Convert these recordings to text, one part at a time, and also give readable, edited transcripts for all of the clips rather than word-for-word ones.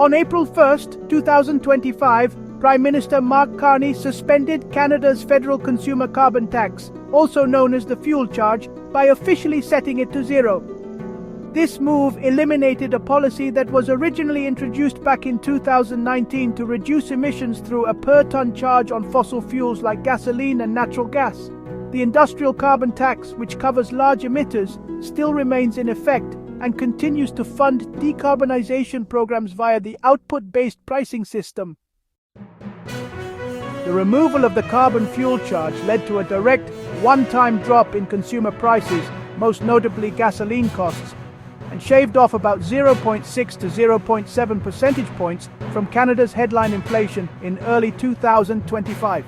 On April 1st, 2025, Prime Minister Mark Carney suspended Canada's federal consumer carbon tax, also known as the fuel charge, by officially setting it to zero. This move eliminated a policy that was originally introduced back in 2019 to reduce emissions through a per-ton charge on fossil fuels like gasoline and natural gas. The industrial carbon tax, which covers large emitters, still remains in effect and continues to fund decarbonization programs via the output-based pricing system. The removal of the carbon fuel charge led to a direct, one-time drop in consumer prices, most notably gasoline costs, and shaved off about 0.6 to 0.7 percentage points from Canada's headline inflation in early 2025.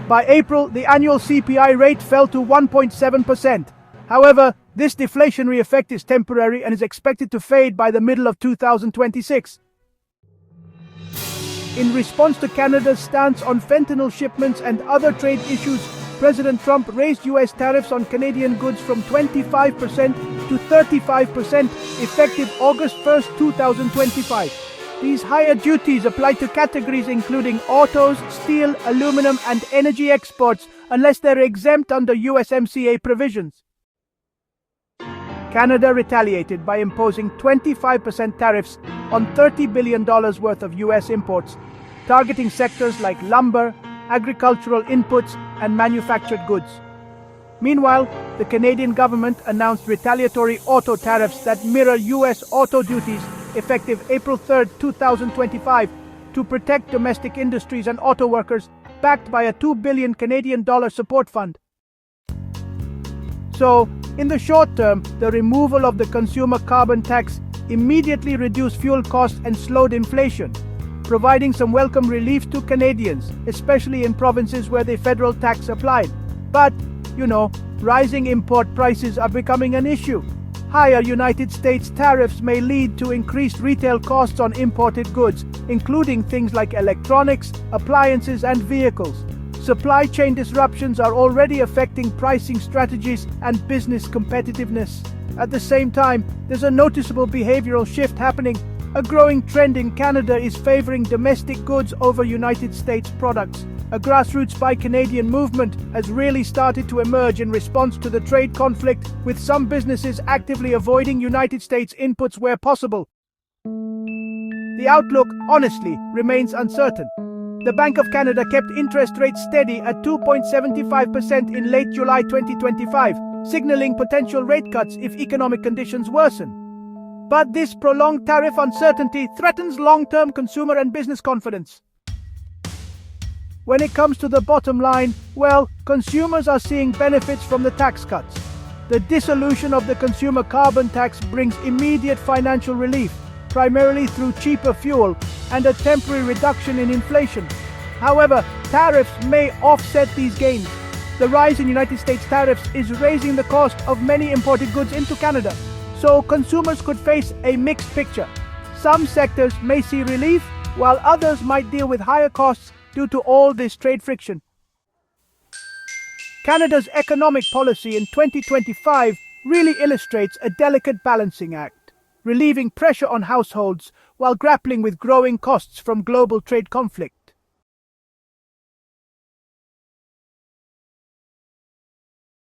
By April, the annual CPI rate fell to 1.7%. However, this deflationary effect is temporary and is expected to fade by the middle of 2026. In response to Canada's stance on fentanyl shipments and other trade issues, President Trump raised U.S. tariffs on Canadian goods from 25% to 35% effective August 1st, 2025. These higher duties apply to categories including autos, steel, aluminum, and energy exports unless they're exempt under USMCA provisions. Canada retaliated by imposing 25% tariffs on $30 billion worth of U.S. imports, targeting sectors like lumber, agricultural inputs, and manufactured goods. Meanwhile, the Canadian government announced retaliatory auto tariffs that mirror U.S. auto duties effective April 3, 2025, to protect domestic industries and auto workers, backed by a $2 billion Canadian support fund. So, in the short term, the removal of the consumer carbon tax immediately reduced fuel costs and slowed inflation, providing some welcome relief to Canadians, especially in provinces where the federal tax applied. But, rising import prices are becoming an issue. Higher United States tariffs may lead to increased retail costs on imported goods, including things like electronics, appliances, and vehicles. Supply chain disruptions are already affecting pricing strategies and business competitiveness. At the same time, there's a noticeable behavioral shift happening. A growing trend in Canada is favoring domestic goods over United States products. A grassroots buy Canadian movement has really started to emerge in response to the trade conflict, with some businesses actively avoiding United States inputs where possible. The outlook, honestly, remains uncertain. The Bank of Canada kept interest rates steady at 2.75% in late July 2025, signaling potential rate cuts if economic conditions worsen. But this prolonged tariff uncertainty threatens long-term consumer and business confidence. When it comes to the bottom line, consumers are seeing benefits from the tax cuts. The dissolution of the consumer carbon tax brings immediate financial relief, primarily through cheaper fuel and a temporary reduction in inflation. However, tariffs may offset these gains. The rise in United States tariffs is raising the cost of many imported goods into Canada, so consumers could face a mixed picture. Some sectors may see relief, while others might deal with higher costs due to all this trade friction. Canada's economic policy in 2025 really illustrates a delicate balancing act, relieving pressure on households while grappling with growing costs from global trade conflict.